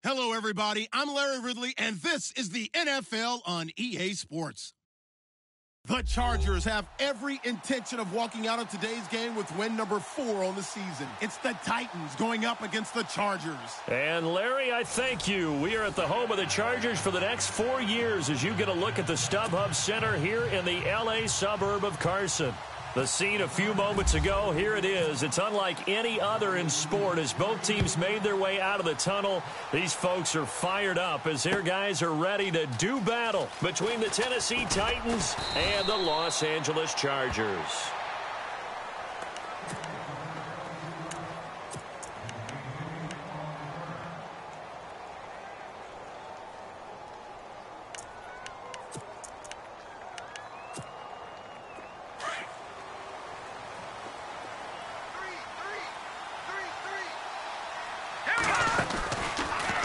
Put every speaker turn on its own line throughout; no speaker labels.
Hello, everybody. I'm Larry Ridley, and this is the NFL on EA Sports. The Chargers have every intention of walking out of today's game with win number 4 on the season. It's the Titans going up against the Chargers.
And Larry, I thank you. We are at the home of the Chargers for the next 4 years as you get a look at the StubHub Center here in the LA suburb of Carson. The scene a few moments ago, here it is. It's unlike any other in sport as both teams made their way out of the tunnel. These folks are fired up as their guys are ready to do battle between the Tennessee Titans and the Los Angeles Chargers.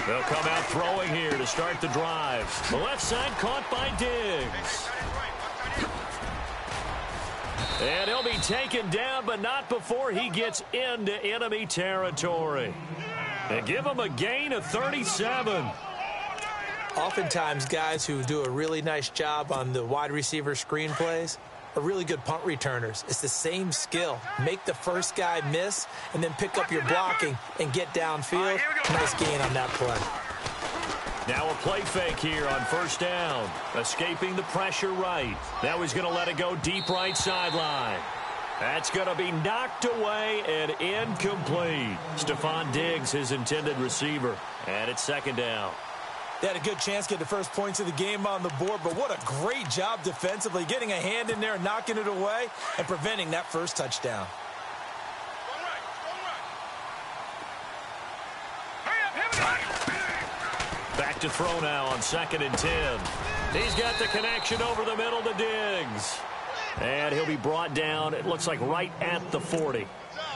They'll come out throwing here to start the drive. The left side caught by Diggs. And he'll be taken down, but not before he gets into enemy territory. And give him a gain of 37.
Oftentimes, guys who do a really nice job on the wide receiver screen plays are really good punt returners. It's the same skill. Make the first guy miss and then pick up your blocking and get downfield. Nice gain on that play.
Now a play fake here on first down. Escaping the pressure right. Now he's going to let it go deep right sideline. That's going to be knocked away and incomplete. Stephon Diggs, his intended receiver. And it's second down.
They had a good chance to get the first points of the game on the board, but what a great job defensively, getting a hand in there, knocking it away, and preventing that first touchdown.
Back to throw now on 2nd and 10. He's got the connection over the middle to Diggs. And he'll be brought down, it looks like right at the 40.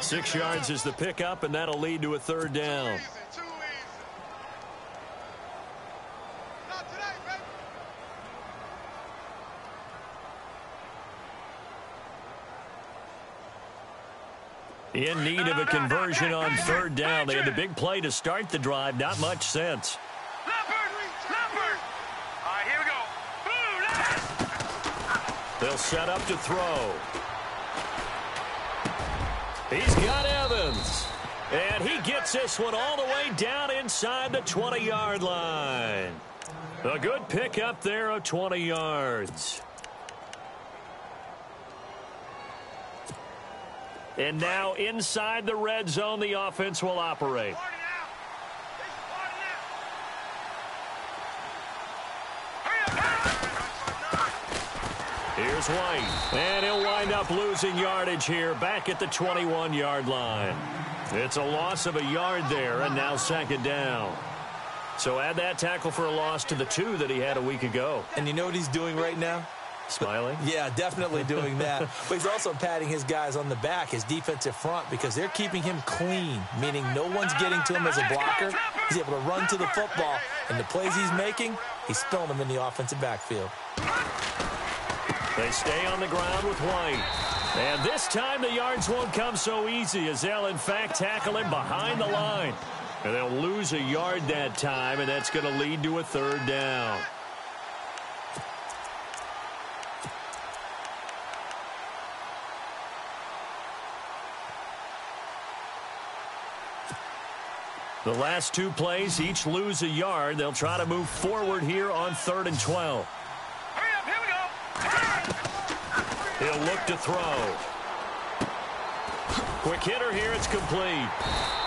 6 yards is the pickup, and that'll lead to a third down. In need of a conversion on third down. They had the big play to start the drive. Not much sense.
All right, here we go.
They'll set up to throw. He's got Evans. And he gets this one all the way down inside the 20-yard line. A good pickup there of 20 yards. And now inside the red zone, the offense will operate. Here's White. And he'll wind up losing yardage here back at the 21-yard line. It's a loss of a yard there, and now second down. So add that tackle for a loss to the 2 that he had a week ago.
And you know what he's doing right now?
Smiling?
Yeah, definitely doing that. But he's also patting his guys on the back, his defensive front, because they're keeping him clean, meaning no one's getting to him as a blocker. He's able to run to the football, and the plays he's making, he's spilling them in the offensive backfield.
They stay on the ground with White. And this time the yards won't come so easy as they'll, in fact, tackle him behind the line. And they'll lose a yard that time, and that's going to lead to a third down. The last 2 plays each lose a yard. They'll try to move forward here on 3rd and 12.
Hurry up, here we go.
He'll look to throw. Quick hitter here, it's complete.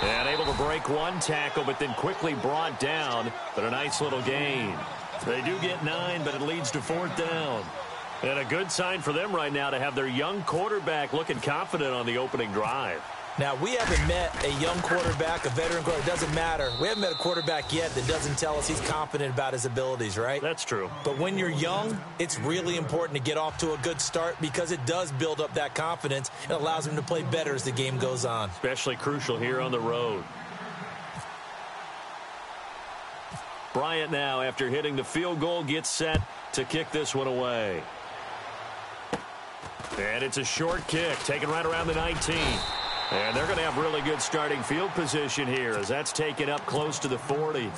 And able to break one tackle, but then quickly brought down. But a nice little gain. They do get 9, but it leads to 4th down. And a good sign for them right now to have their young quarterback looking confident on the opening drive.
Now, we haven't met a young quarterback, a veteran quarterback. It doesn't matter. We haven't met a quarterback yet that doesn't tell us he's confident about his abilities, right?
That's true.
But when you're young, it's really important to get off to a good start because it does build up that confidence. It allows him to play better as the game goes on.
Especially crucial here on the road. Bryant now, after hitting the field goal, gets set to kick this one away. And it's a short kick, taken right around the 19. And they're going to have really good starting field position here as that's taken up close to the 40.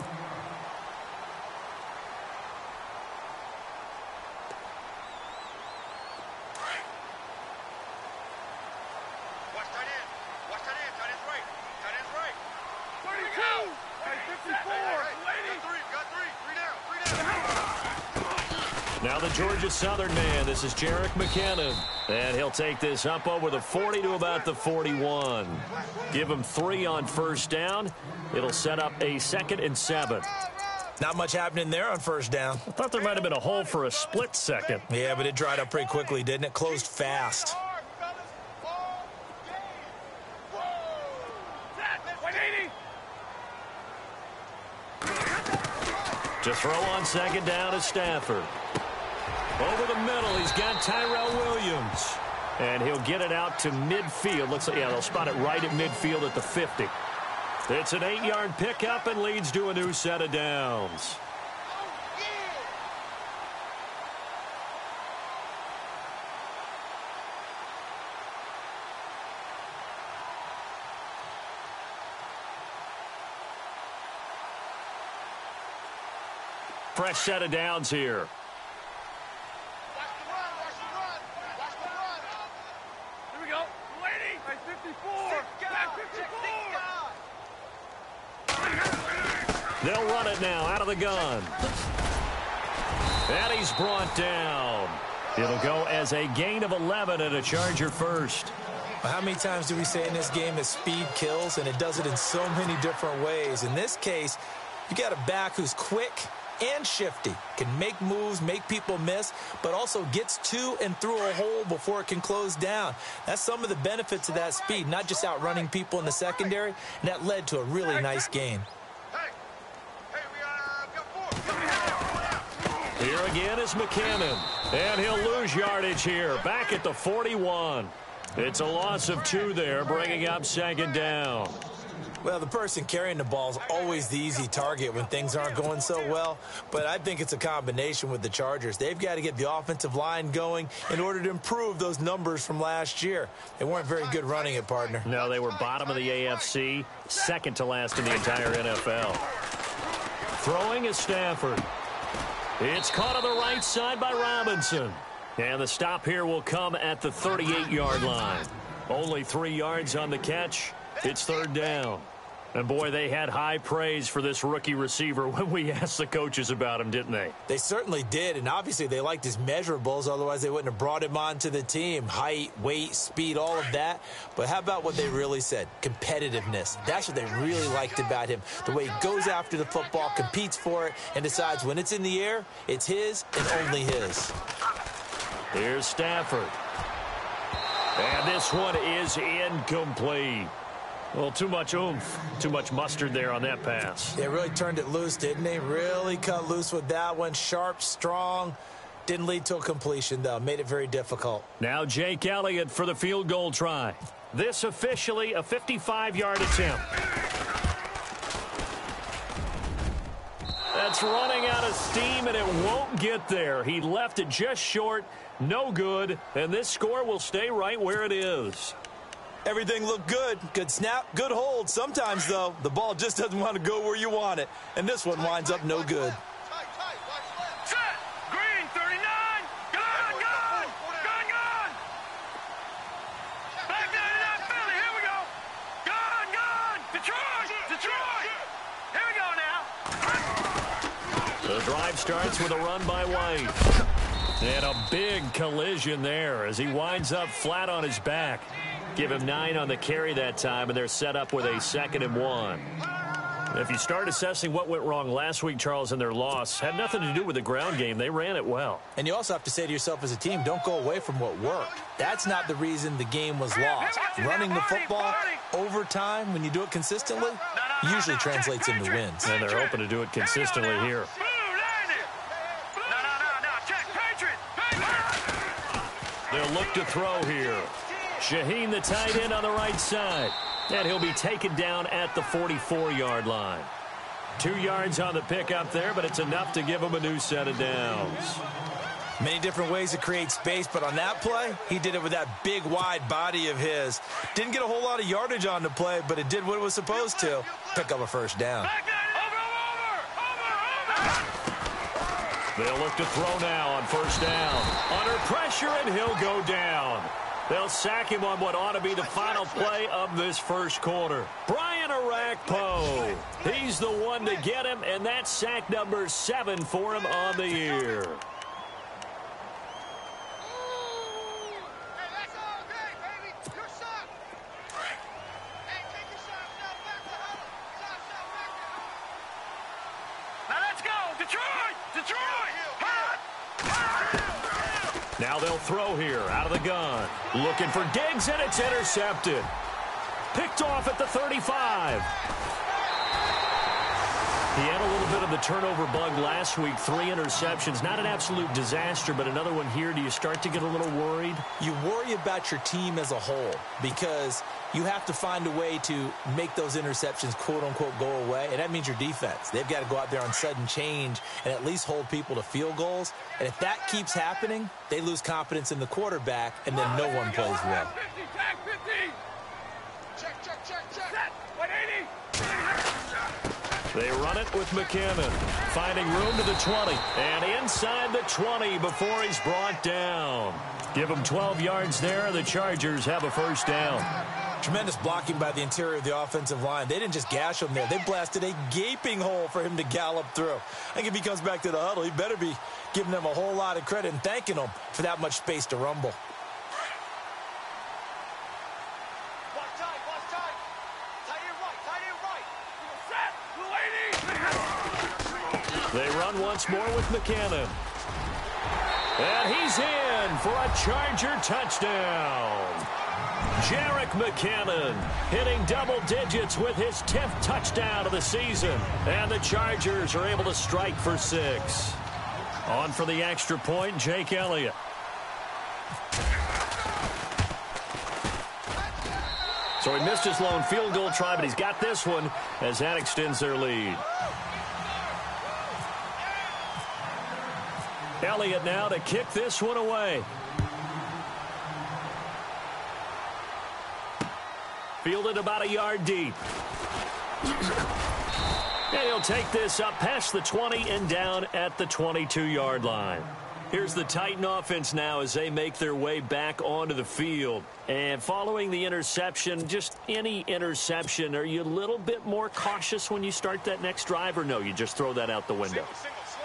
Now the Georgia Southern man, this is Jerick McKinnon. And he'll take this up over the 40 to about the 41. Give him 3 on first down. It'll set up a 2nd and 7.
Not much happening there on first down.
I thought there might have been a hole for a split second.
Yeah, but it dried up pretty quickly, didn't it? Closed fast.
To throw on second down is Stafford. Over the middle, he's got Tyrell Williams. And he'll get it out to midfield. Looks like, yeah, they'll spot it right at midfield at the 50. It's an 8-yard pickup and leads to a new set of downs. Fresh set of downs here.
Here we go. Lady. 54. 54.
They'll run it now out of the gun. And he's brought down. It'll go as a gain of 11 and a Charger first.
Well, how many times do we say in this game that speed kills, and it does it in so many different ways? In this case, you got a back who's quick and shifty, can make moves, make people miss, but also gets to and through a hole before it can close down. That's some of the benefits of that speed, not just outrunning people in the secondary, and that led to a really nice gain.
Here again is McKinnon, and he'll lose yardage here, back at the 41. It's a loss of 2 there, bringing up second down.
Well, the person carrying the ball is always the easy target when things aren't going so well, but I think it's a combination with the Chargers. They've got to get the offensive line going in order to improve those numbers from last year. They weren't very good running it, partner.
No, they were bottom of the AFC, second to last in the entire NFL. Throwing is Stafford. It's caught on the right side by Robinson. And the stop here will come at the 38-yard line. Only 3 yards on the catch. It's third down. And, boy, they had high praise for this rookie receiver when we asked the coaches about him, didn't they?
They certainly did, and obviously they liked his measurables. Otherwise, they wouldn't have brought him onto the team. Height, weight, speed, all of that. But how about what they really said? Competitiveness. That's what they really liked about him. The way he goes after the football, competes for it, and decides when it's in the air, it's his and only his.
Here's Stafford. And this one is incomplete. Well, too much oomph, too much mustard there on that pass.
They really turned it loose, didn't they? Really cut loose with that one. Sharp, strong. Didn't lead to a completion, though. Made it very difficult.
Now Jake Elliott for the field goal try. This officially a 55-yard attempt. That's running out of steam, and it won't get there. He left it just short, no good, and this score will stay right where it is.
Everything looked good. Good snap, good hold. Sometimes, though, the ball just doesn't want to go where you want it. And this one winds up no good.
Set. Green, 39. Gun. Back 99, Philly. Here we go. Gun. Detroit. Here we go now.
The drive starts with a run by White. And a big collision there as he winds up flat on his back. Give him 9 on the carry that time, and they're set up with a 2nd and 1. If you start assessing what went wrong last week, Charles, in their loss, had nothing to do with the ground game. They ran it well.
And you also have to say to yourself as a team, don't go away from what worked. That's not the reason the game was lost. Running the football over time, when you do it consistently, usually translates into wins.
And they're hoping to do it consistently here. They'll look to throw here. Shaheen, the tight end, on the right side. And he'll be taken down at the 44-yard line. 2 yards on the pickup there, but it's enough to give him a new set of downs.
Many different ways to create space, but on that play, he did it with that big, wide body of his. Didn't get a whole lot of yardage on the play, but it did what it was supposed to. Pick up a first down.
They'll look to throw now on first down. Under pressure, and he'll go down. They'll sack him on what ought to be the final play of this first quarter. Brian Arakpo. He's the one to get him, and that's sack number 7 for him on the year. Now they'll throw here out of the gun. Looking for Diggs, and it's intercepted. Picked off at the 35. He had a little bit of the turnover bug last week. 3 interceptions. Not an absolute disaster, but another one here. Do you start to get a little worried?
You worry about your team as a whole because you have to find a way to make those interceptions, quote-unquote, go away, and that means your defense. They've got to go out there on sudden change and at least hold people to field goals, and if that keeps happening, they lose confidence in the quarterback, and then no one plays well.
They run it with McKinnon, finding room to the 20, and inside the 20 before he's brought down. Give him 12 yards there. The Chargers have a first down.
Tremendous blocking by the interior of the offensive line. They didn't just gash him there. They blasted a gaping hole for him to gallop through. I think if he comes back to the huddle, he better be giving them a whole lot of credit and thanking them for that much space to rumble.
They run once more with McKinnon. And he's in for a Charger touchdown. Jerick McKinnon hitting double digits with his 10th touchdown of the season. And the Chargers are able to strike for 6. On for the extra point, Jake Elliott. So he missed his lone field goal try, but he's got this one as that extends their lead. Elliott now to kick this one away. Fielded about a yard deep. And he'll take this up past the 20 and down at the 22-yard line. Here's the Titan offense now as they make their way back onto the field. And following the interception, just any interception, are you a little bit more cautious when you start that next drive, or no, you just throw that out the window?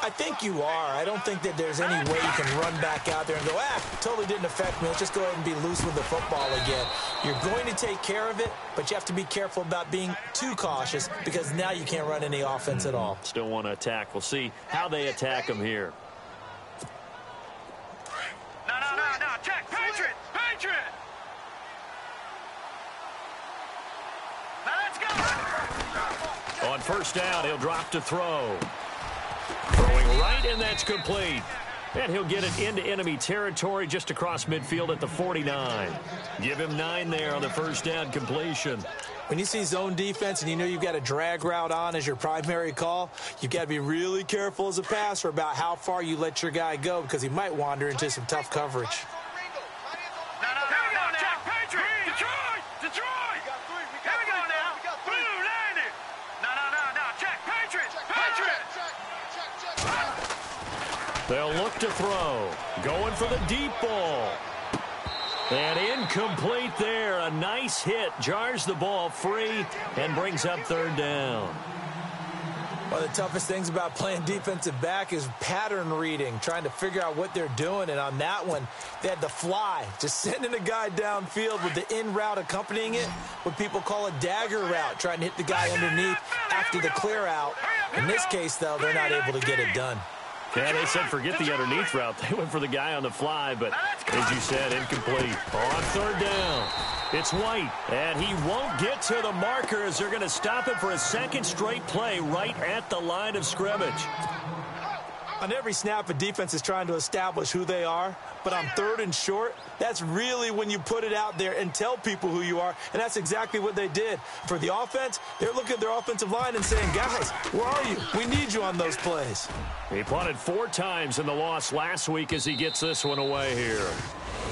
I think you are. I don't think that there's any way you can run back out there and go, totally didn't affect me. Let's just go ahead and be loose with the football again. You're going to take care of it, but you have to be careful about being too cautious because now you can't run any offense at all.
Still want to attack. We'll see how they attack them here.
No. Check. Patriot. Now let's go.
On first down, he'll drop to throw. Throwing right, and that's complete. And he'll get it into enemy territory just across midfield at the 49. Give him 9 there on the first down completion.
When you see zone defense and you know you've got a drag route on as your primary call, you've got to be really careful as a passer about how far you let your guy go because he might wander into some tough coverage.
They'll look to throw. Going for the deep ball. And incomplete there. A nice hit. Jars the ball free and brings up third down.
One of the toughest things about playing defensive back is pattern reading, trying to figure out what they're doing. And on that one, they had the fly, just sending a guy downfield with the in route accompanying it, what people call a dagger route, trying to hit the guy underneath after the clear out. In this case, though, they're not able to get it done.
Yeah, they said forget the underneath route. They went for the guy on the fly, but as you said, incomplete. On third down, it's White, and he won't get to the marker as they're going to stop it for a second straight play right at the line of scrimmage.
On every snap, a defense is trying to establish who they are, but on third and short, that's really when you put it out there and tell people who you are, and that's exactly what they did. For the offense, they're looking at their offensive line and saying, guys, where are you? We need you on those plays.
He punted 4 times in the loss last week as he gets this one away here.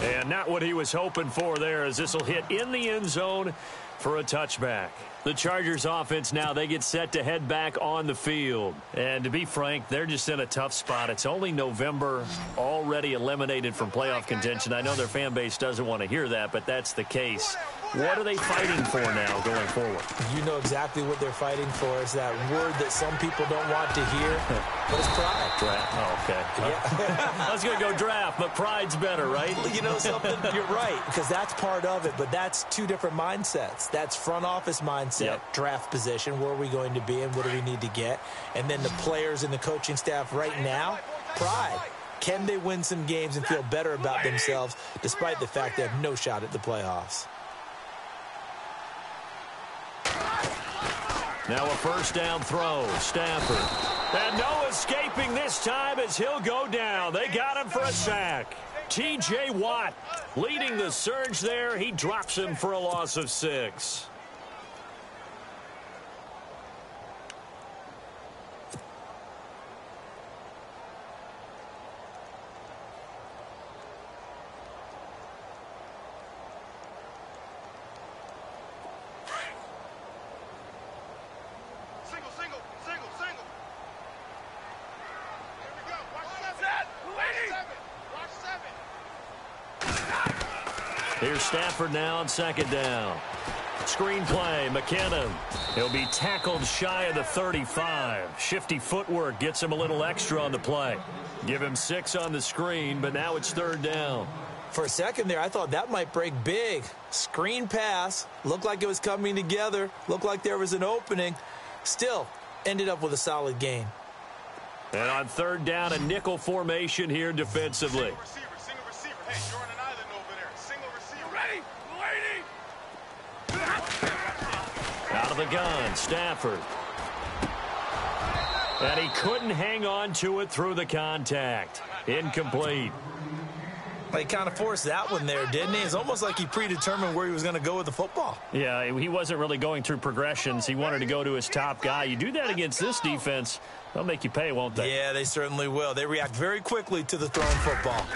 And not what he was hoping for there as this will hit in the end zone for a touchback. The Chargers offense now, they get set to head back on the field. And to be frank, they're just in a tough spot. It's only November, already eliminated from playoff contention. I know their fan base doesn't want to hear that, but that's the case. What are they fighting for now going forward?
You know exactly what they're fighting for. It's that word that some people don't want to hear, but it's pride.
Draft. Oh, okay.
Yeah.
I was going to go draft, but pride's better, right?
You know something? You're right, because that's part of it, but that's two different mindsets. That's front office mindset, draft position, where are we going to be and what do we need to get? And then the players and the coaching staff right now, pride. Can they win some games and feel better about themselves despite the fact they have no shot at the playoffs?
Now a first down throw. Stafford. And no escaping this time as he'll go down. They got him for a sack. T.J. Watt leading the surge there. He drops him for a loss of 6. Here's Stafford now on second down. Screen play, McKinnon. He'll be tackled shy of the 35. Shifty footwork gets him a little extra on the play. Give him 6 on the screen, but now it's third down.
For a second there, I thought that might break big. Screen pass. Looked like it was coming together. Looked like there was an opening. Still, ended up with a solid gain.
And on third down, a nickel formation here defensively.
Single receiver. Hey, you're on an island over there. Single receiver. Ready? Lady!
Out of the gun, Stafford. And he couldn't hang on to it through the contact. Incomplete.
He kind of forced that one there, didn't he? It's almost like he predetermined where he was going to go with the football.
Yeah, he wasn't really going through progressions. He wanted to go to his top guy. You do that against this defense, they'll make you pay, won't they?
Yeah, they certainly will. They react very quickly to the thrown football.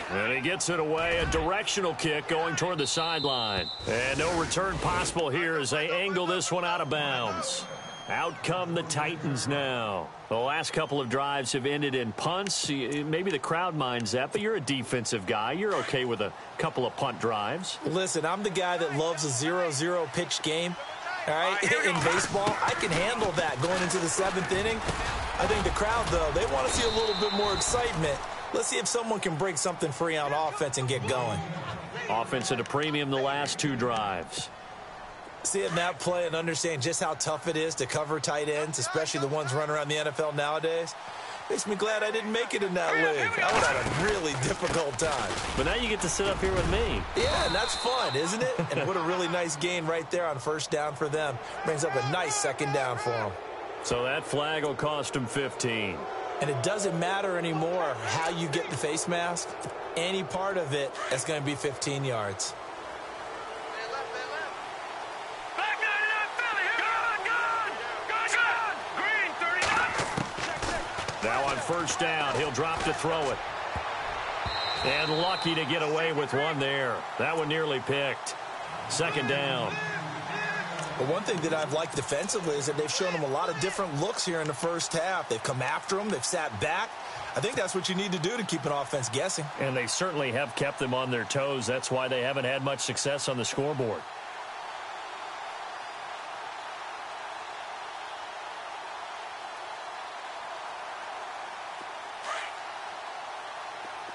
And he gets it away, a directional kick going toward the sideline. And no return possible here as they angle this one out of bounds. Out come the Titans now. The last couple of drives have ended in punts. Maybe the crowd minds that, but you're a defensive guy. You're okay with a couple of punt drives.
Listen, I'm the guy that loves a 0-0 pitch game. All right, in baseball, I can handle that going into the 7th inning. I think the crowd, though, they want to see a little bit more excitement. Let's see if someone can break something free on offense and get going.
Offense at a premium the last 2 drives.
Seeing that play and understand just how tough it is to cover tight ends, especially the ones running around the NFL nowadays, makes me glad I didn't make it in that league. I would have a really difficult time.
But now you get to sit up here with me.
Yeah, and that's fun, isn't it? And what a really nice gain right there on first down for them. Brings up a nice second down for them.
So that flag will cost them 15.
And it doesn't matter anymore how you get the face mask. Any part of it is going to be 15 yards.
Now on first down, he'll drop to throw it. And lucky to get away with one there. That one nearly picked. Second down.
But one thing that I've liked defensively is that they've shown them a lot of different looks here in the first half. They've come after them. They've sat back. I think that's what you need to do to keep an offense guessing.
And they certainly have kept them on their toes. That's why they haven't had much success on the scoreboard.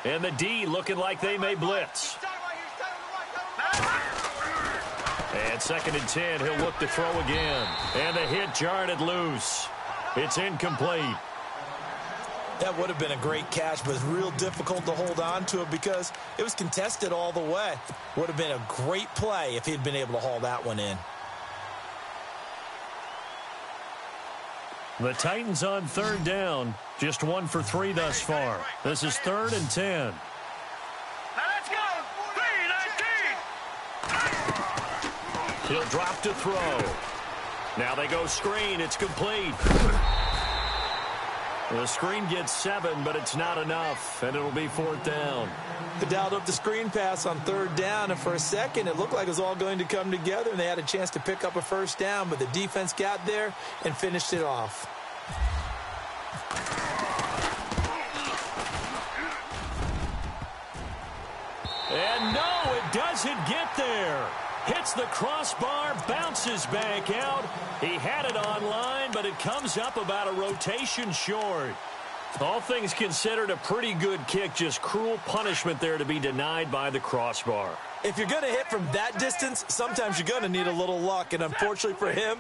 And the D looking like they may blitz. And 2nd and 10, he'll look to throw again. And the hit jarred it loose. It's incomplete.
That would have been a great catch, but it's real difficult to hold on to it because it was contested all the way. Would have been a great play if he'd been able to haul that one in.
The Titans on third down. Just 1 for 3 thus far. This is 3rd and 10.
Now let's go. 3-19.
He'll drop to throw. Now they go screen. It's complete. The screen gets 7, but it's not enough, and it'll be 4th down.
They dialed up the screen pass on 3rd down, and for a second, it looked like it was all going to come together, and they had a chance to pick up a 1st down, but the defense got there and finished it off.
And no, it doesn't get there. Hits the crossbar, bounces back out. He had it online, but it comes up about a rotation short. All things considered, a pretty good kick, just cruel punishment there to be denied by the crossbar.
If you're going to hit from that distance, sometimes you're going to need a little luck, and unfortunately for him,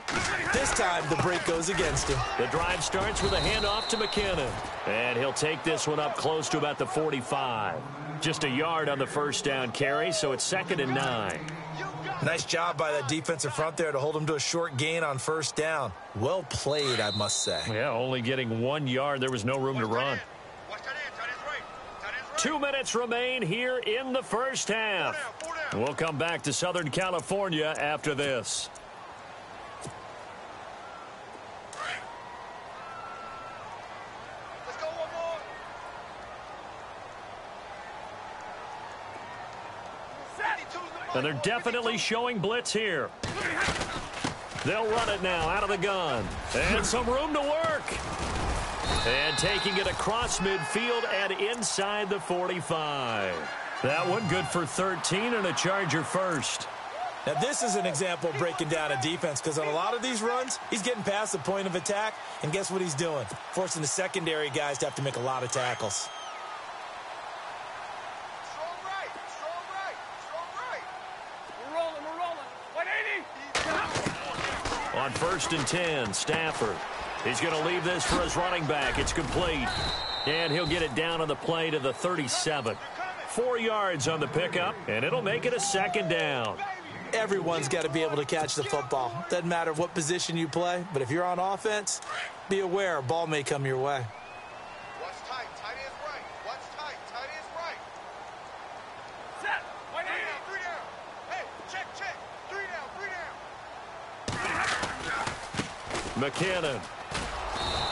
this time the break goes against him.
The drive starts with a handoff to McKinnon, and he'll take this one up close to about the 45. Just a yard on the 1st down carry, so it's 2nd and 9.
Nice job by that defensive front there to hold him to a short gain on 1st down. Well played, I must say.
Yeah, only getting 1 yard. There was no room to run. 2 minutes remain here in the 1st half. We'll come back to Southern California after this.
Let's go one more.
And they're definitely showing blitz here. They'll run it now out of the gun. And some room to work. And taking it across midfield and inside the 45. That one good for 13 and a Charger first.
Now, this is an example of breaking down a defense, because on a lot of these runs, he's getting past the point of attack, and guess what he's doing? Forcing the secondary guys to have to make a lot of tackles.
Strong right. We're rolling. 180.
On 1st and 10, Stafford. He's going to leave this for his running back. It's complete. And he'll get it down on the play to the 37. 4 yards on the pickup, and it'll make it a 2nd down.
Everyone's got to be able to catch the football. Doesn't matter what position you play, but if you're on offense, be aware a ball may come your way.
Watch tight. Tight is right. Watch tight. Tight is right. Set. 180. 3 down. Hey, check. 3 down.
McKinnon.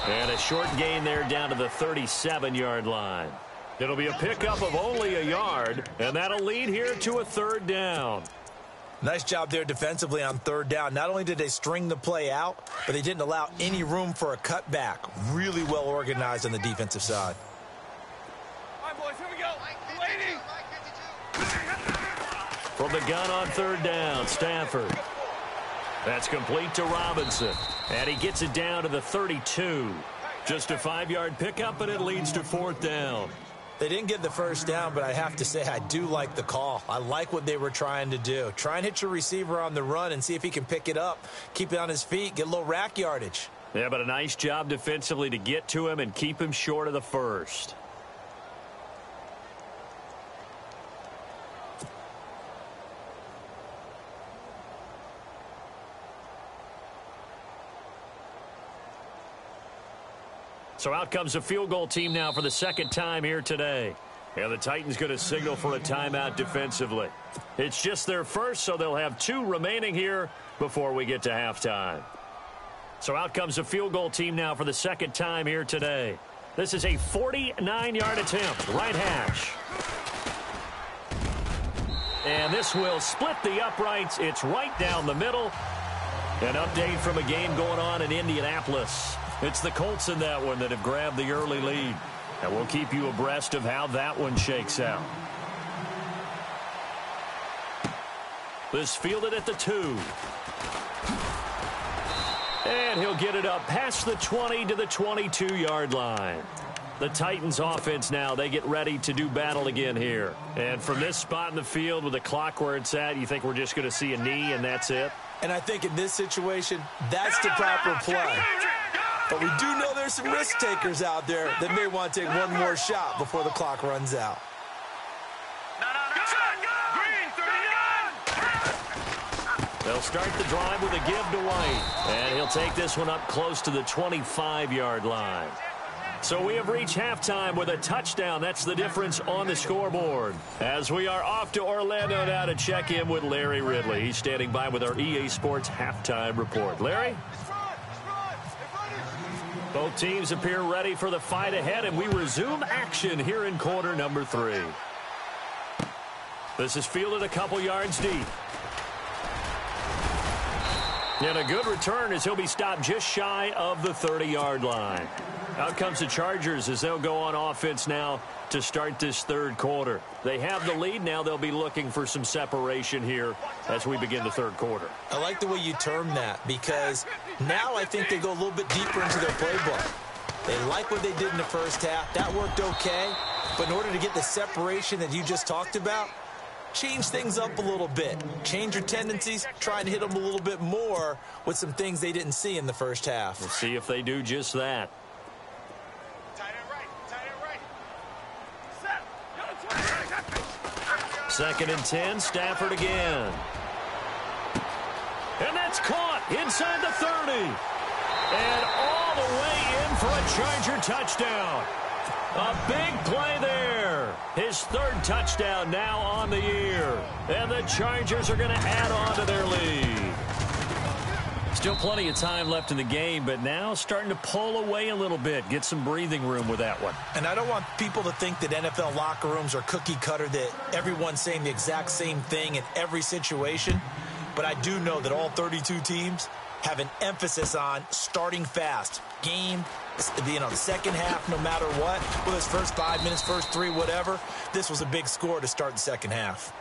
And a short gain there down to the 37-yard line. It'll be a pickup of only a yard, and that'll lead here to a 3rd down.
Nice job there defensively on 3rd down. Not only did they string the play out, but they didn't allow any room for a cutback. Really well organized on the defensive side.
All right, boys, here we go. 180.
From the gun on 3rd down, Stafford. That's complete to Robinson. And he gets it down to the 32. Just a 5-yard pickup, and it leads to 4th down.
They didn't get the 1st down, but I have to say I do like the call. I like what they were trying to do. Try and hit your receiver on the run and see if he can pick it up, keep it on his feet, get a little rack yardage.
Yeah, but a nice job defensively to get to him and keep him short of the 1st. So out comes a field goal team now for the 2nd time here today. And the Titans going to signal for a timeout defensively. It's just their first, so they'll have 2 remaining here before we get to halftime. So out comes a field goal team now for the 2nd time here today. This is a 49-yard attempt, right hash. And this will split the uprights. It's right down the middle. An update from a game going on in Indianapolis. It's the Colts in that one that have grabbed the early lead. And we'll keep you abreast of how that one shakes out. This fielded at the 2. And he'll get it up past the 20 to the 22-yard line. The Titans offense now, they get ready to do battle again here. And from this spot in the field with the clock where it's at, you think we're just going to see a knee and that's it?
And I think in this situation, that's the proper play. But we do know there's some risk takers out there that may want to take one more shot before the clock runs out.
They'll start the drive with a give to White. And he'll take this one up close to the 25-yard line. So we have reached halftime with a touchdown. That's the difference on the scoreboard. As we are off to Orlando now to check in with Larry Ridley. He's standing by with our EA Sports halftime report. Larry? Both teams appear ready for the fight ahead, and we resume action here in quarter number 3. This is fielded a couple yards deep. And a good return as he'll be stopped just shy of the 30-yard line. Out comes the Chargers as they'll go on offense now to start this third quarter. They have the lead. Now they'll be looking for some separation here as we begin the third quarter.
I like the way you term that, because now I think they go a little bit deeper into their playbook. They like what they did in the first half. That worked okay. But in order to get the separation that you just talked about, change things up a little bit. Change your tendencies. Try and hit them a little bit more with some things they didn't see in the first half.
We'll see if they do just that. Second and 10, Stafford again. And that's caught inside the 30. And all the way in for a Charger touchdown. A big play there. His third touchdown now on the year. And the Chargers are going to add on to their lead. Still plenty of time left in the game, but now starting to pull away a little bit. Get some breathing room with that one.
And I don't want people to think that NFL locker rooms are cookie cutter, that everyone's saying the exact same thing in every situation. But I do know that all 32 teams have an emphasis on starting fast. Game, the second half, no matter what. Whether it's first 5 minutes, first 3, whatever. This was a big score to start the second half.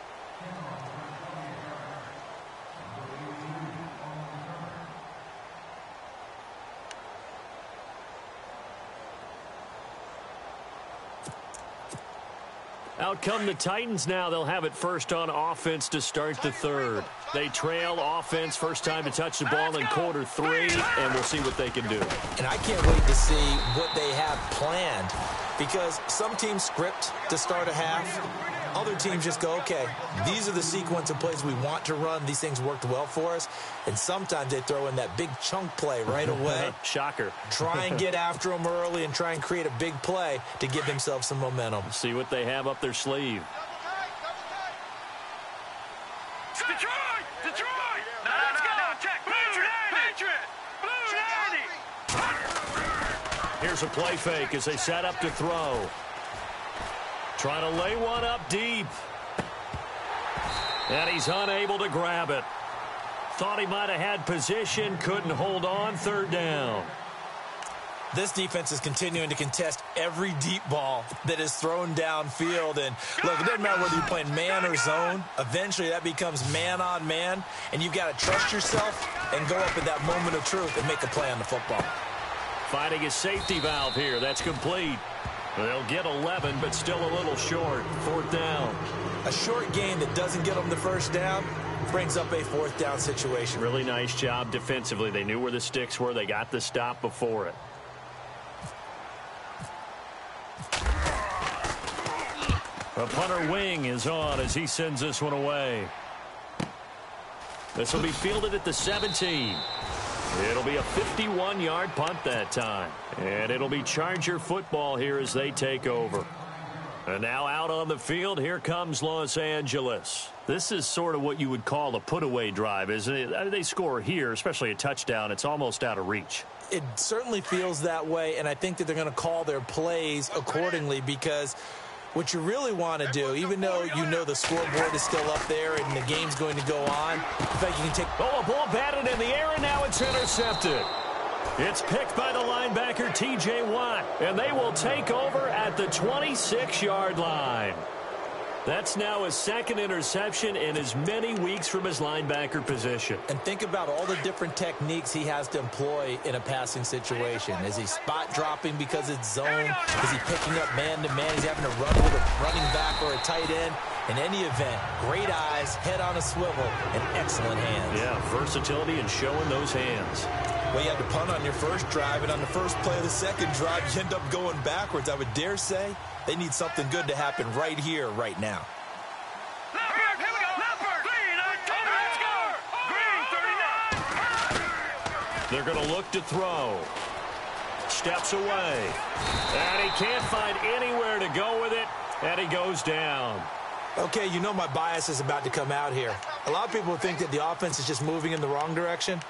Out come the Titans now. They'll have it first on offense to start the third. They trail offense, first time to touch the ball in quarter 3, and we'll see what they can do.
And I can't wait to see what they have planned, because some teams script to start a half. Other teams just go, okay, these are the sequence of plays we want to run. These things worked well for us. And sometimes they throw in that big chunk play right away.
Shocker.
Try and get after them early and try and create a big play to give themselves some momentum.
See what they have up their sleeve.
Detroit! Detroit! Now let's go! Check! Patriot! Blue 90!
Here's a play fake as they set up to throw. Trying to lay one up deep. And he's unable to grab it. Thought he might have had position, couldn't hold on, third down.
This defense is continuing to contest every deep ball that is thrown downfield. And look, it doesn't matter whether you're playing man or zone. Eventually that becomes man on man. And you've got to trust yourself and go up at that moment of truth and make a play on the football.
Finding a safety valve here. That's complete. They'll get 11, but still a little short. Fourth down.
A short gain that doesn't get them the first down brings up a fourth down situation.
Really nice job defensively. They knew where the sticks were. They got the stop before it. The punter wing is on as he sends this one away. This will be fielded at the 17. It'll be a 51-yard punt that time. And it'll be Charger football here as they take over. And now out on the field, here comes Los Angeles. This is sort of what you would call a put-away drive, isn't it? They score here, especially a touchdown. It's almost out of reach.
It certainly feels that way, and I think that they're going to call their plays accordingly, because what you really want to do, even though you know the scoreboard is still up there and the game's going to go on, in fact, you can take...
Oh, a ball batted in the air, and now it's intercepted. It's picked by the linebacker, T.J. Watt, and they will take over at the 26-yard line. That's now his second interception in as many weeks from his linebacker position.
And think about all the different techniques he has to employ in a passing situation. Is he spot dropping because it's zone? Is he picking up man-to-man? He's having to run with a running back or a tight end. In any event, great eyes, head on a swivel, and excellent hands.
Yeah, versatility and showing those hands.
Well, you had to punt on your first drive, and on the first play of the second drive, you end up going backwards. I would dare say they need something good to happen right here, right now.
Leopard, here we go. Leopard. Green, 39.
They're going to look to throw. Steps away. And he can't find anywhere to go with it, and he goes down.
Okay, you know my bias is about to come out here. A lot of people think that the offense is just moving in the wrong direction.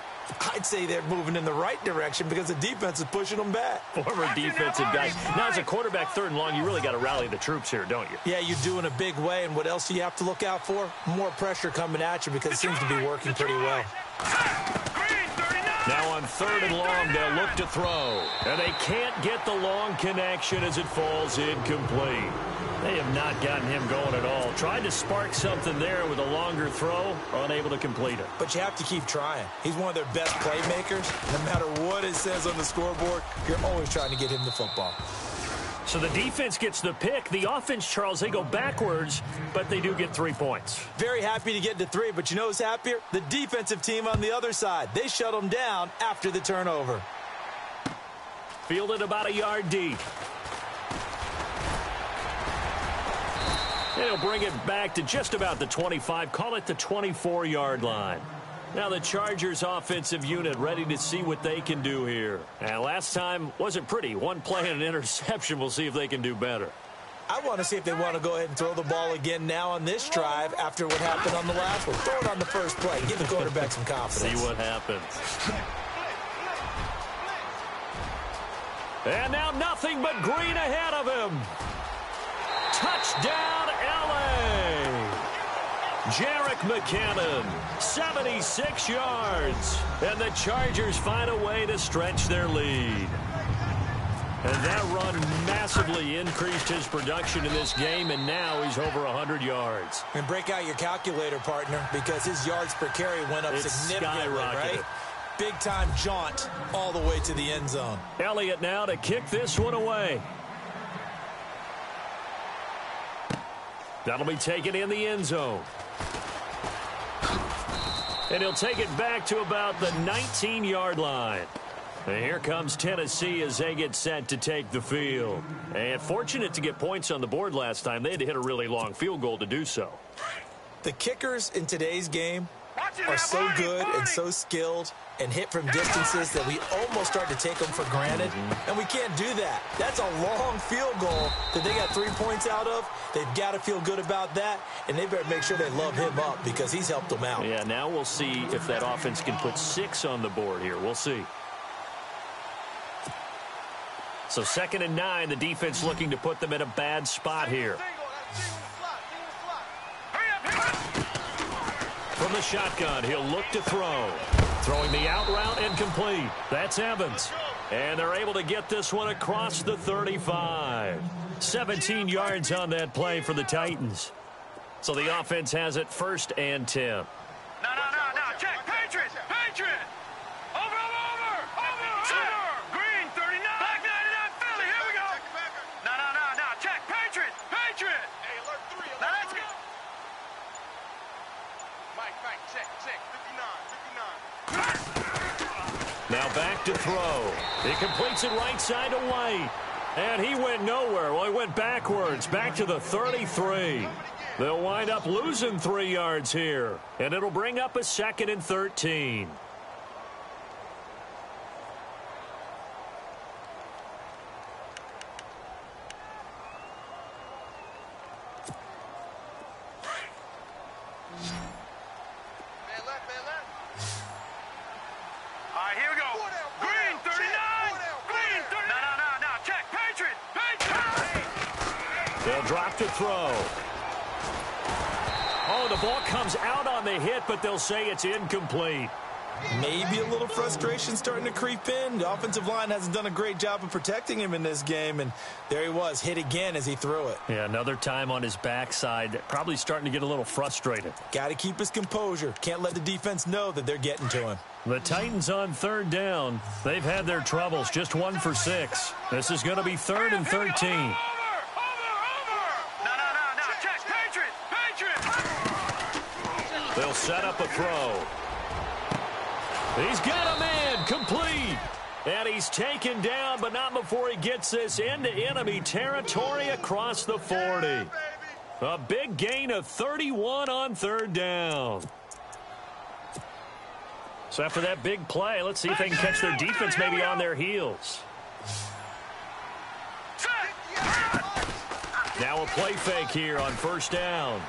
I'd say they're moving in the right direction because the defense is pushing them back.
Former defensive guys. Now, as a quarterback, 3rd and long, you really got to rally the troops here, don't you?
Yeah, you do in a big way. And what else do you have to look out for? More pressure coming at you because it seems to be working pretty well.
Now on 3rd and long, they'll look to throw. And they can't get the long connection as it falls incomplete. They have not gotten him going at all. Tried to spark something there with a longer throw, unable to complete it.
But you have to keep trying. He's one of their best playmakers. No matter what it says on the scoreboard, you're always trying to get him the football.
So the defense gets the pick. The offense, Charles, they go backwards, but they do get 3 points.
Very happy to get to 3, but you know who's happier? The defensive team on the other side. They shut them down after the turnover.
Fielded about a yard deep. And he'll bring it back to just about the 25. Call it the 24-yard line. Now the Chargers offensive unit ready to see what they can do here. And last time wasn't pretty. One play and an interception. We'll see if they can do better.
I want to see if they want to go ahead and throw the ball again now on this drive after what happened on the last one. Throw it on the first play. Give the quarterback some confidence.
See what happens. And now nothing but green ahead of him. Touchdown, L.A. Jerick McKinnon, 76 yards. And the Chargers find a way to stretch their lead. And that run massively increased his production in this game, and now he's over 100 yards.
And break out your calculator, partner, because his yards per carry went up significantly, right? Big-time jaunt all the way to the end zone.
Elliott now to kick this one away. That'll be taken in the end zone. And he'll take it back to about the 19-yard line. And here comes Tennessee as they get set to take the field. And fortunate to get points on the board last time. They had to hit a really long field goal to do so.
The kickers in today's game are so good and so skilled and hit from distances that we almost start to take them for granted. And we can't do that. That's a long field goal that they got 3 points out of. They've got to feel good about that, and they better make sure they love him up because he's helped them out.
Yeah, now we'll see if that offense can put 6 on the board here. We'll see. So 2nd and 9, the defense looking to put them in a bad spot here. From the shotgun, he'll look to throw. Throwing the out route incomplete. That's Evans. And they're able to get this one across the 35. 17 yards on that play for the Titans. So the offense has it 1st and 10.
No. Check. Patriots. Over. Green, 39. Black 99, Philly. Here we go. No. Check. Patriots. Hey, alert 3. Now let's go. Mike, check. 59.
Now back to throw. He completes it right side to White. And he went nowhere. Well, he went backwards, back to the 33. They'll wind up losing 3 yards here. And it'll bring up a 2nd and 13. They'll drop to throw. Oh, the ball comes out on the hit, but they'll say it's incomplete.
Maybe a little frustration starting to creep in. The offensive line hasn't done a great job of protecting him in this game, and there he was, hit again as he threw it.
Yeah, another time on his backside, probably starting to get a little frustrated.
Got to keep his composure. Can't let the defense know that they're getting to him.
The Titans on 3rd down. They've had their troubles, just 1 for 6. This is going to be 3rd and 13. They'll set up a throw. He's got a man, complete. And he's taken down, but not before he gets this into enemy territory across the 40. A big gain of 31 on 3rd down. So after that big play, let's see if they can catch their defense maybe on their heels. Now a play fake here on 1st down.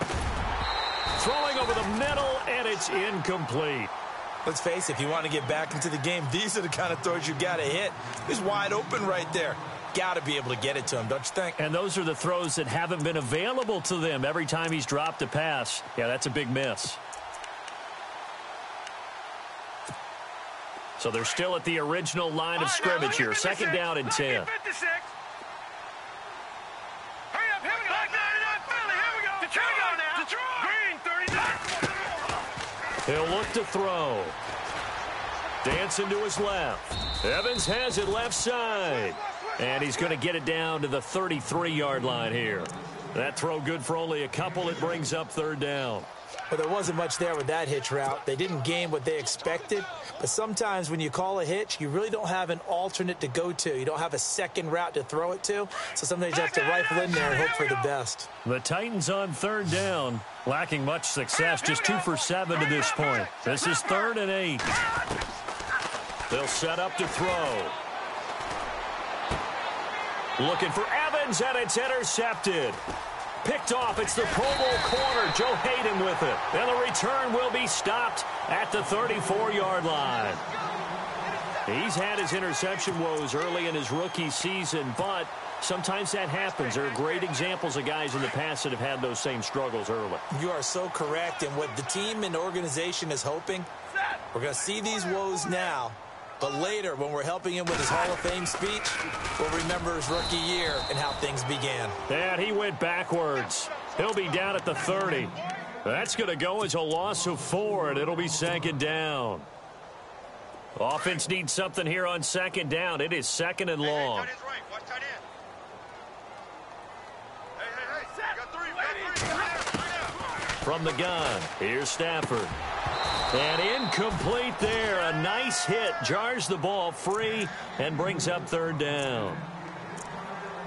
Throwing over the middle, and it's incomplete.
Let's face it, if you want to get back into the game, these are the kind of throws you got to hit. He's wide open right there. Got to be able to get it to him, don't you think?
And those are the throws that haven't been available to them every time he's dropped a pass. Yeah, that's a big miss. So they're still at the original line of scrimmage here. Second down and 10. He'll look to throw. Dancing to his left. Evans has it left side. And he's going to get it down to the 33-yard line here. That throw good for only a couple. It brings up third down.
Well, there wasn't much there with that hitch route. They didn't gain what they expected. But sometimes when you call a hitch, you really don't have an alternate to go to. You don't have a second route to throw it to. So sometimes you have to rifle in there and hope for the best.
The Titans on third down, lacking much success, just 2 for 7 to this point. This is 3rd and 8. They'll set up to throw. Looking for Evans, and it's intercepted. Picked off. It's the Pro Bowl corner, Joe Hayden, with it. And the return will be stopped at the 34-yard line. He's had his interception woes early in his rookie season, but sometimes that happens. There are great examples of guys in the past that have had those same struggles early.
You are so correct. And what the team and organization is hoping, we're going to see these woes now. But later, when we're helping him with his Hall of Fame speech, we'll remember his rookie year and how things began.
And he went backwards. He'll be down at the 30. That's going to go as a loss of 4, and it'll be second down. Offense needs something here on second down. It is second and long. From the gun, here's Stafford. And incomplete there. A nice hit. Jars the ball free and brings up third down.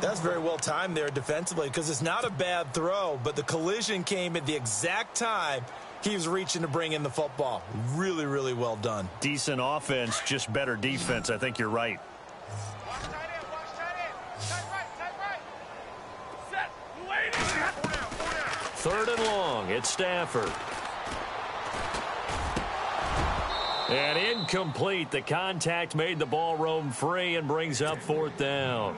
That's very well timed there defensively because it's not a bad throw, but the collision came at the exact time he was reaching to bring in the football. Really, really well done.
Decent offense, just better defense. I think you're right. Third and long. It's Stafford. And incomplete. The contact made the ball roam free and brings up fourth down.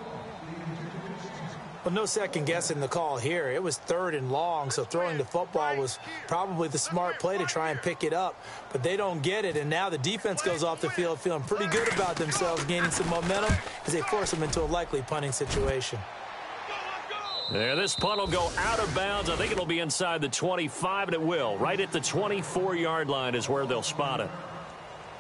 Well, no second guessing the call here. It was third and long, so throwing the football was probably the smart play to try and pick it up. But they don't get it, and now the defense goes off the field feeling pretty good about themselves, gaining some momentum as they force them into a likely punting situation.
Yeah, this punt will go out of bounds. I think it'll be inside the 25, and it will. Right at the 24-yard line is where they'll spot it.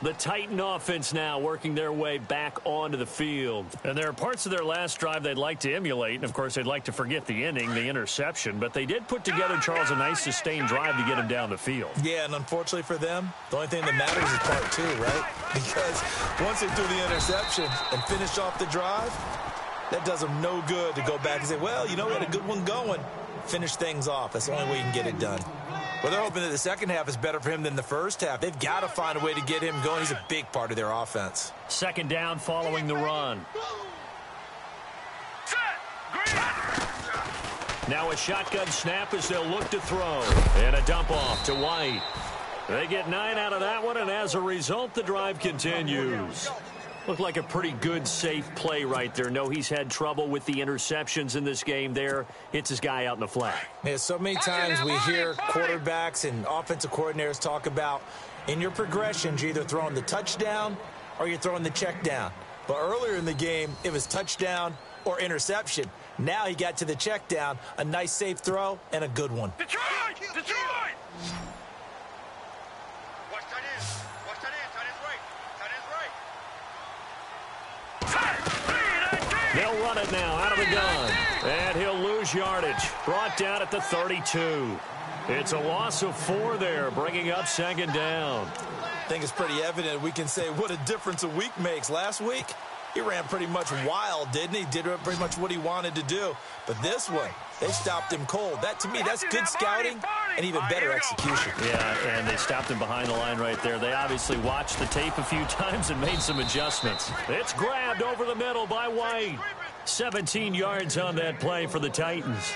The Titan offense now working their way back onto the field. And there are parts of their last drive they'd like to emulate. And, of course, they'd like to forget the inning, the interception. But they did put together, Charles, a nice sustained drive to get him down the field.
Yeah, and unfortunately for them, the only thing that matters is part 2, right? Because once they threw the interception and finished off the drive, that does them no good to go back and say, well, you know, we had a good one going. Finish things off. That's the only way you can get it done. Well, they're hoping that the second half is better for him than the first half. They've got to find a way to get him going. He's a big part of their offense.
Second down following the run. Now a shotgun snap as they'll look to throw. And a dump off to White. They get 9 out of that one, and as a result, the drive continues. Looked like a pretty good, safe play right there. No, he's had trouble with the interceptions in this game there. Hits his guy out in the flat.
Yeah, so many times we hear quarterbacks and offensive coordinators talk about in your progressions, you're either throwing the touchdown or you're throwing the check down. But earlier in the game, it was touchdown or interception. Now he got to the check down, a nice safe throw, and a good one.
Detroit! Detroit! Watch tight end. Watch tight end. Tight end's right. Tight end's right.
They'll run it now out of the gun. And he'll lose yardage. Brought down at the 32. It's a loss of 4 there, bringing up second down.
I think it's pretty evident. We can say what a difference a week makes. Last week, he ran pretty much wild, didn't he? Did pretty much what he wanted to do. But this one, they stopped him cold. That, to me, that's good scouting and even better execution.
Yeah, and they stopped him behind the line right there. They obviously watched the tape a few times and made some adjustments. It's grabbed over the middle by White. 17 yards on that play for the Titans.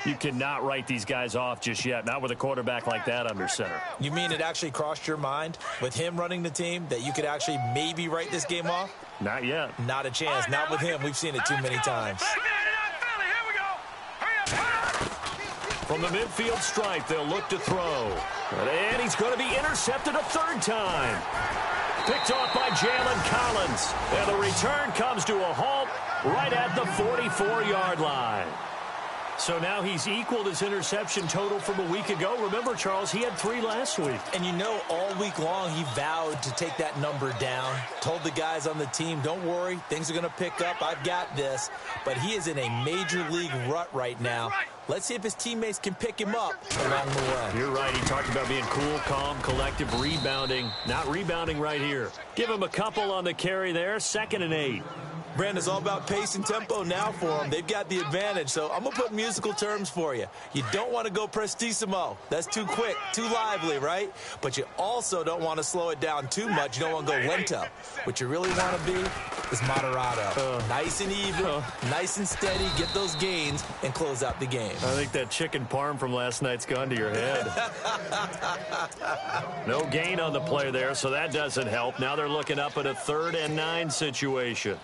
You cannot write these guys off just yet, not with a quarterback like that under center.
You mean it actually crossed your mind with him running the team that you could actually maybe write this game off?
Not yet.
Not a chance. Not with him. We've seen it too many times.
From the midfield stripe, they'll look to throw. And he's going to be intercepted a third time. Picked off by Jalen Collins. And the return comes to a halt right at the 44-yard line. So now he's equaled his interception total from a week ago. Remember, Charles, he had 3 last week.
And you know, all week long, he vowed to take that number down. Told the guys on the team, don't worry, things are going to pick up. I've got this. But he is in a major league rut right now. Let's see if his teammates can pick him up along the way.
You're right. He talked about being cool, calm, collective, rebounding. Not rebounding right here. Give him a couple on the carry there. 2nd and 8.
Brandon, it's all about pace and tempo now for them. They've got the advantage, so I'm going to put musical terms for you. You don't want to go prestissimo. That's too quick, too lively, right? But you also don't want to slow it down too much. You don't want to go lento. What you really want to be is moderato. Nice and even, nice and steady, get those gains, and close out the game.
I think that chicken parm from last night's gone to your head. No gain on the play there, so that doesn't help. Now they're looking up at a 3rd and 9 situation.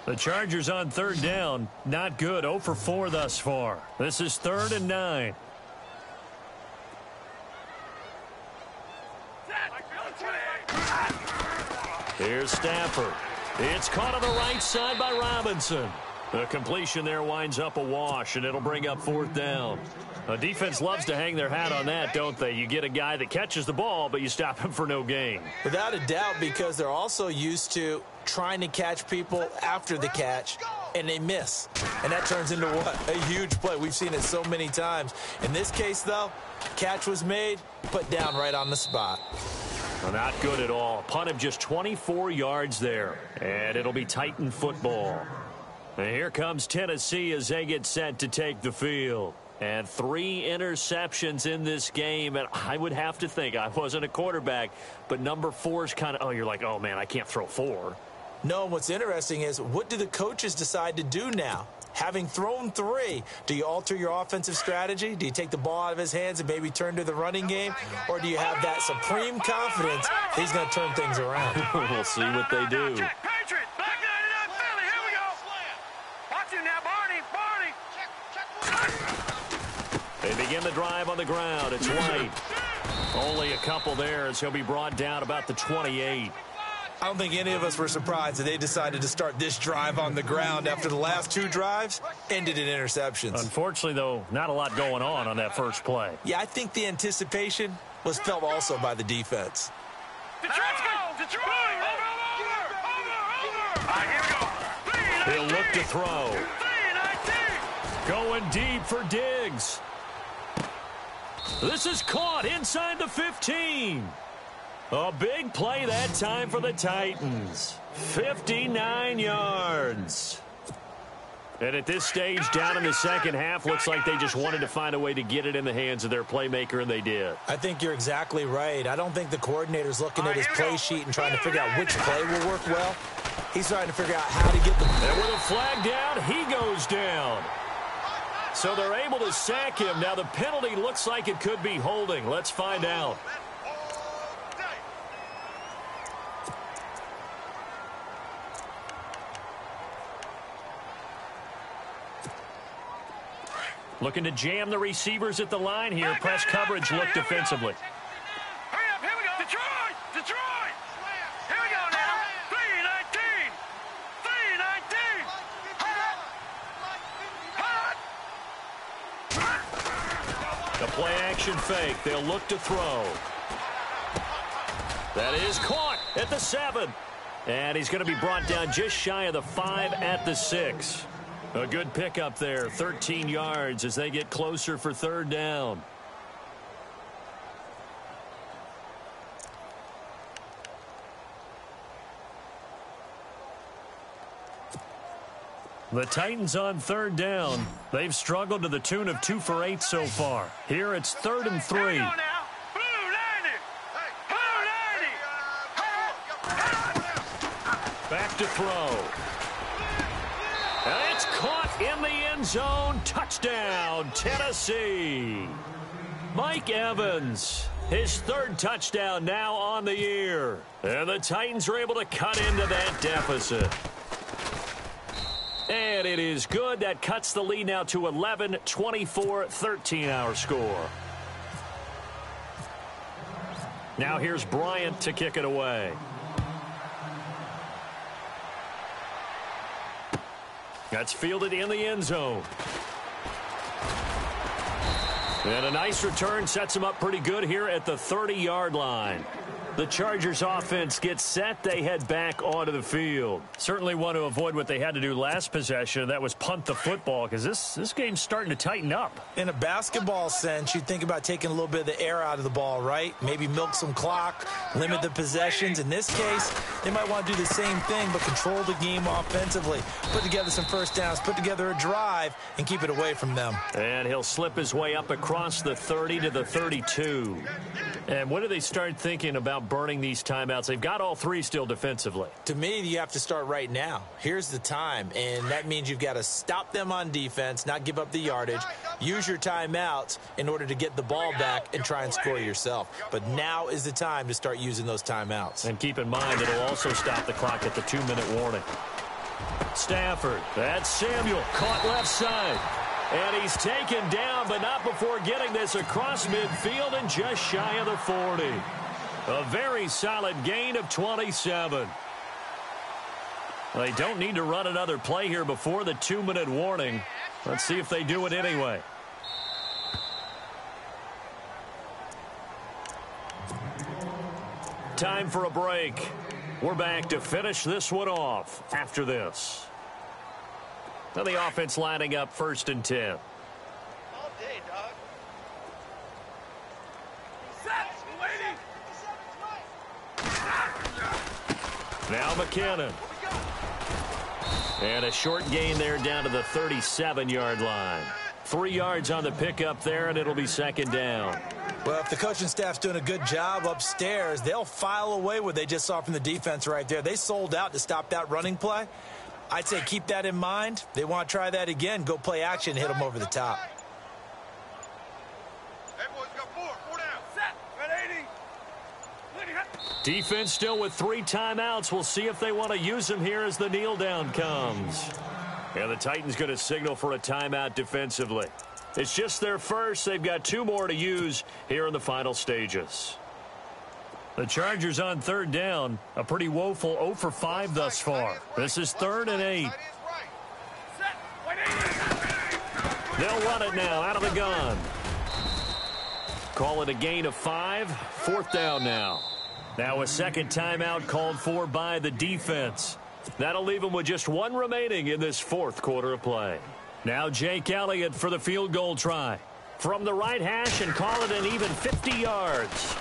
The Chargers on 3rd down. Not good. 0 for 4 thus far. This is 3rd and 9. Here's Stafford. It's caught on the right side by Robinson. The completion there winds up a wash, and it'll bring up 4th down. A defense loves to hang their hat on that, don't they? You get a guy that catches the ball, but you stop him for no gain.
Without a doubt, because they're also used to trying to catch people after the catch, and they miss. And that turns into what? A huge play. We've seen it so many times. In this case, though, catch was made, put down right on the spot.
Well, not good at all. Punt of just 24 yards there. And it'll be Titan football. And here comes Tennessee as they get set to take the field. And 3 interceptions in this game. And I would have to think, I wasn't a quarterback, but number 4 is kind of, you're like, oh, man, I can't throw 4.
No, what's interesting is, what do the coaches decide to do now? Having thrown 3, do you alter your offensive strategy? Do you take the ball out of his hands and maybe turn to the running game? Or do you have that supreme confidence that he's going to turn things around?
We'll see what they do. They begin the drive on the ground. It's White. Only a couple there as he'll be brought down about the 28.
I don't think any of us were surprised that they decided to start this drive on the ground after the last 2 drives ended in interceptions.
Unfortunately, though, not a lot going on that first play.
Yeah, I think the anticipation was felt also by the defense.
He'll look to throw. Going deep for Diggs. This is caught inside the 15. A big play that time for the Titans. 59 yards. And at this stage, down in the second half, looks like they just wanted to find a way to get it in the hands of their playmaker, and they did.
I think you're exactly right. I don't think the coordinator's looking at his play sheet and trying to figure out which play will work well. He's trying to figure out how to get the...
And with a flag down, he goes down. So they're able to sack him. Now the penalty looks like it could be holding. Let's find out. Looking to jam the receivers at the line here. Press coverage look defensively.
Hurry up, here we go. Detroit! Detroit! Here we go now. 3-19. 3-19.
The play action fake. They'll look to throw. That is caught at the 7. And he's going to be brought down just shy of the 5 at the 6. A good pickup there, 13 yards as they get closer for 3rd down. The Titans on 3rd down. They've struggled to the tune of 2 for 8 so far. Here it's 3rd and 3. Back to throw. And it's caught in the end zone. Touchdown, Tennessee. Mike Evans, his third touchdown now on the year. And the Titans are able to cut into that deficit. And it is good. That cuts the lead now to 11, 24, 13 our score. Now here's Bryant to kick it away. That's fielded in the end zone. And a nice return sets him up pretty good here at the 30-yard line. The Chargers offense gets set. They head back onto the field. Certainly want to avoid what they had to do last possession. That was punt the football, because this game's starting to tighten up.
In a basketball sense, you think about taking a little bit of the air out of the ball, right? Maybe milk some clock, limit the possessions. In this case, they might want to do the same thing, but control the game offensively. Put together some first downs, put together a drive, and keep it away from them.
And he'll slip his way up across the 30 to the 32. And what do they start thinking about burning these timeouts? They've got all three still defensively.
To me, you have to start right now. Here's the time, and that means you've got to stop them on defense, not give up the yardage, use your timeouts in order to get the ball back and try and score yourself. But now is the time to start using those timeouts.
And keep in mind, it'll also stop the clock at the 2-minute warning. Stafford, that's Samuel, caught left side. And he's taken down, but not before getting this across midfield and just shy of the 40. A very solid gain of 27. They don't need to run another play here before the 2-minute warning. Let's see if they do it anyway. Time for a break. We're back to finish this one off after this. Now the offense lining up 1st and 10.
All day, dog.
Now McKinnon. And a short gain there down to the 37-yard line. 3 yards on the pickup there, and it'll be 2nd down.
Well, if the coaching staff's doing a good job upstairs, they'll file away what they just saw from the defense right there. They sold out to stop that running play. I'd say keep that in mind. They want to try that again. Go play action, hit them over the top.
Hey, boys, got four down. Set. Red 80.
Defense still with 3 timeouts. We'll see if they want to use them here as the kneel down comes. And the Titans going to signal for a timeout defensively. It's just their first. They've got 2 more to use here in the final stages. The Chargers on 3rd down. A pretty woeful 0 for 5 thus far. This is 3rd and 8. They'll run it now out of the gun. Call it a gain of 5. 4th down now. Now a 2nd timeout called for by the defense. That'll leave them with just 1 remaining in this 4th quarter of play. Now Jake Elliott for the field goal try. From the right hash and call it an even 50 yards.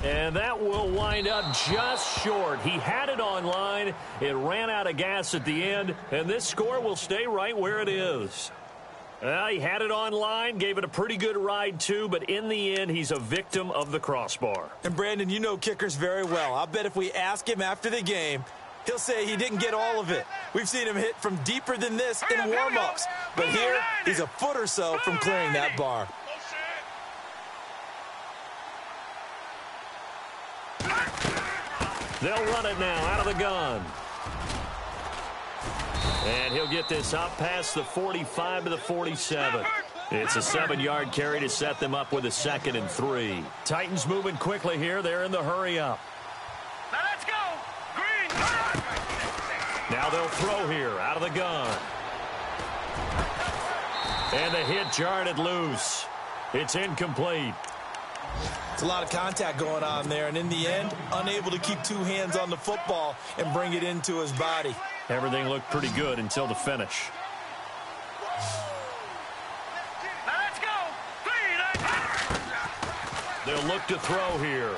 And that will wind up just short. He had it on line. It ran out of gas at the end, and this score will stay right where it is. He had it on line, gave it a pretty good ride too, but in the end, he's a victim of the crossbar.
And Brandon, you know kickers very well. I'll bet if we ask him after the game, he'll say he didn't get all of it. We've seen him hit from deeper than this in warm-ups, but here he's a foot or so from clearing that bar.
They'll run it now out of the gun. And he'll get this up past the 45 to the 47. It's a 7-yard carry to set them up with a 2nd and 3. Titans moving quickly here. They're in the hurry up.
Now let's go. Green.
Now they'll throw here out of the gun. And the hit jarred it loose. It's incomplete.
It's a lot of contact going on there, and in the end, unable to keep 2 hands on the football and bring it into his body.
Everything looked pretty good until the finish.
Now let's go. Green.
They'll look to throw here.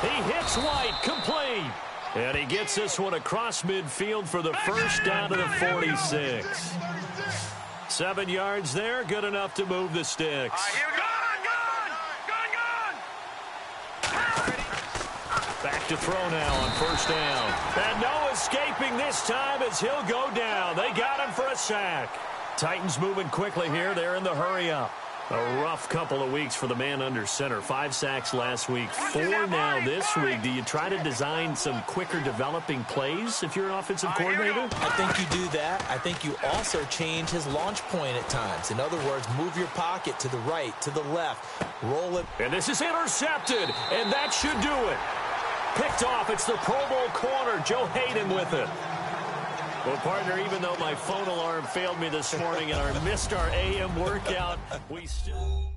He hits White, complete. And he gets this one across midfield for the first down to the 46. 7 yards there, good enough to move the sticks.
Here we go.
Back to throw now on 1st down. And no escaping this time as he'll go down. They got him for a sack. Titans moving quickly here. They're in the hurry-up. A rough couple of weeks for the man under center. 5 sacks last week, 4 now this week. Do you try to design some quicker developing plays if you're an offensive coordinator?
I think you do that. I think you also change his launch point at times. In other words, move your pocket to the right, to the left, roll it.
And this is intercepted, and that should do it. Picked off. It's the Pro Bowl corner. Joe Hayden with it. Well, partner, even though my phone alarm failed me this morning and I missed our AM workout, we still...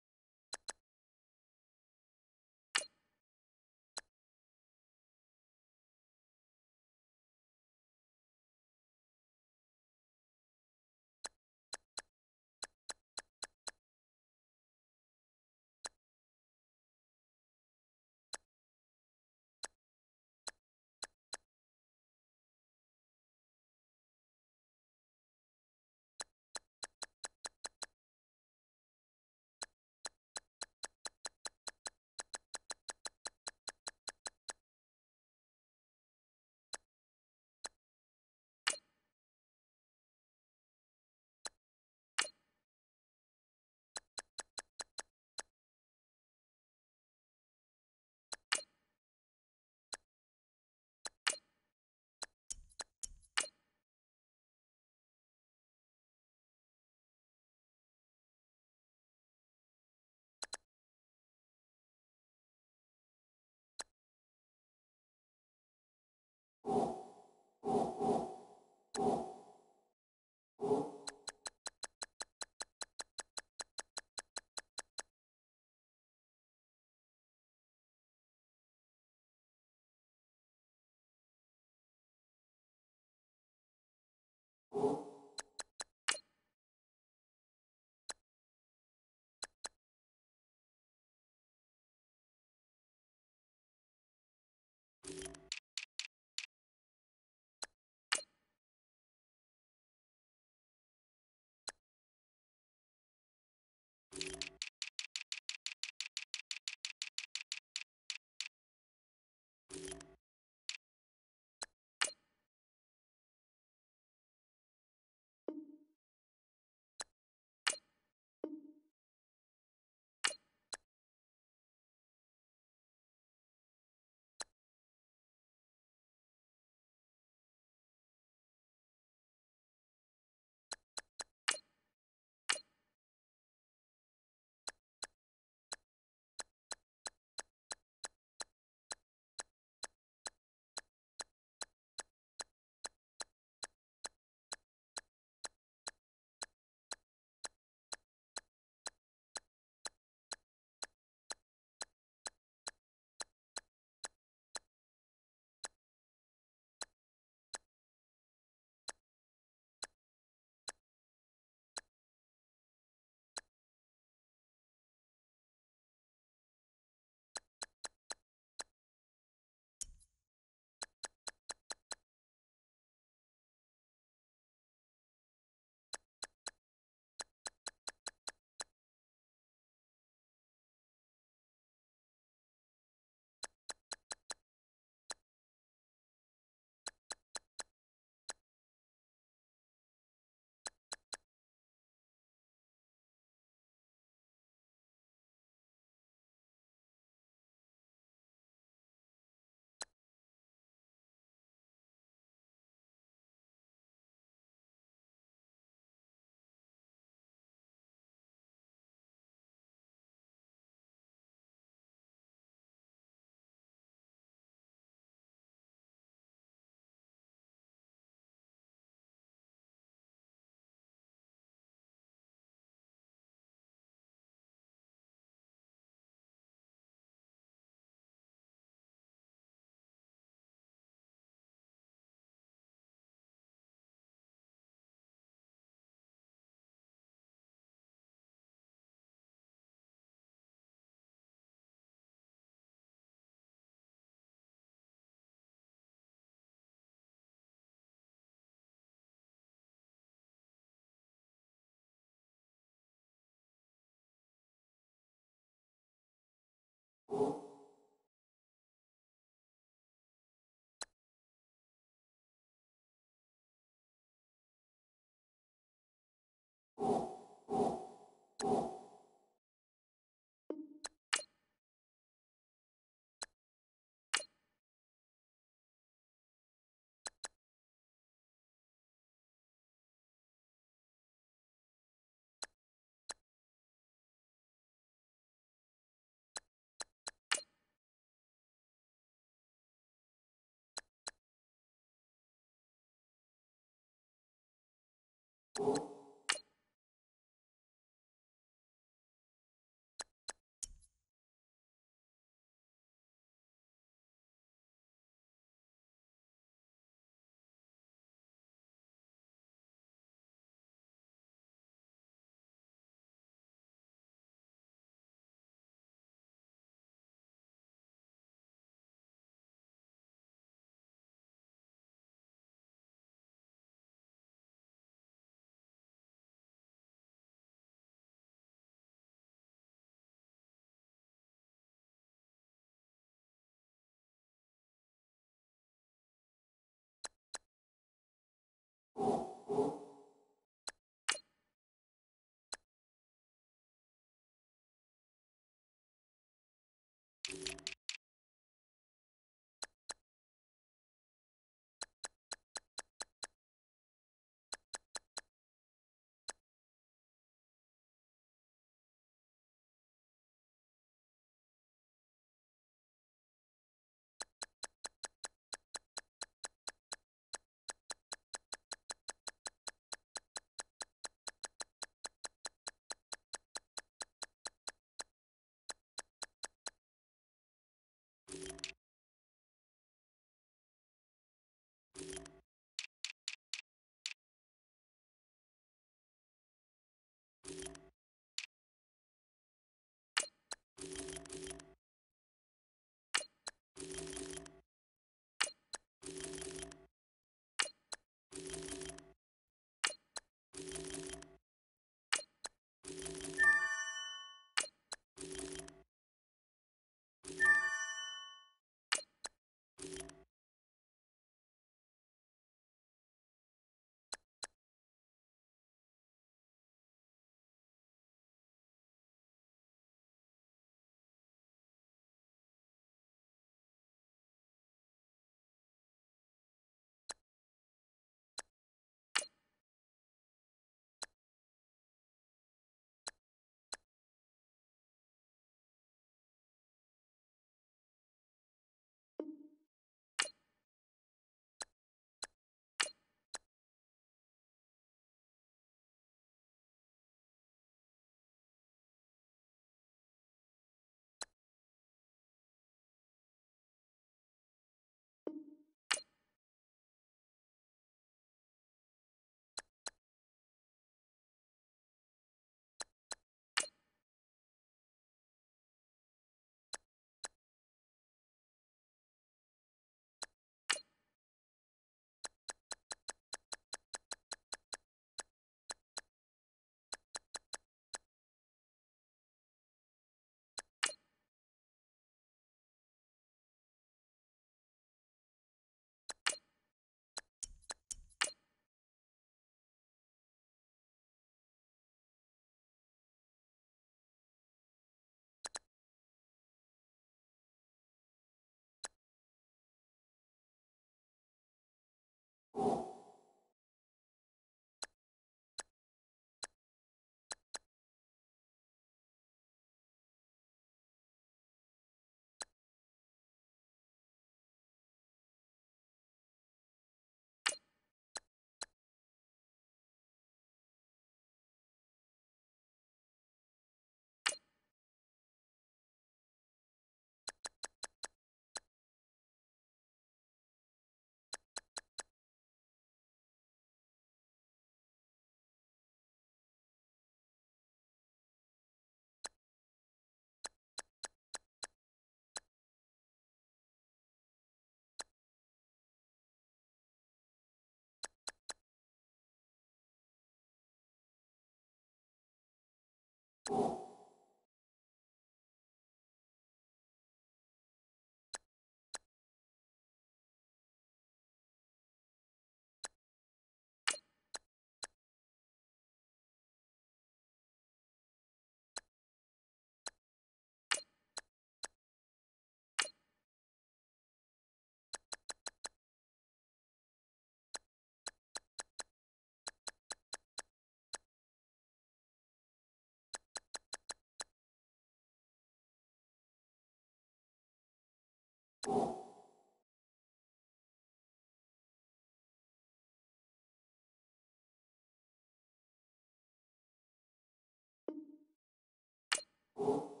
Tight.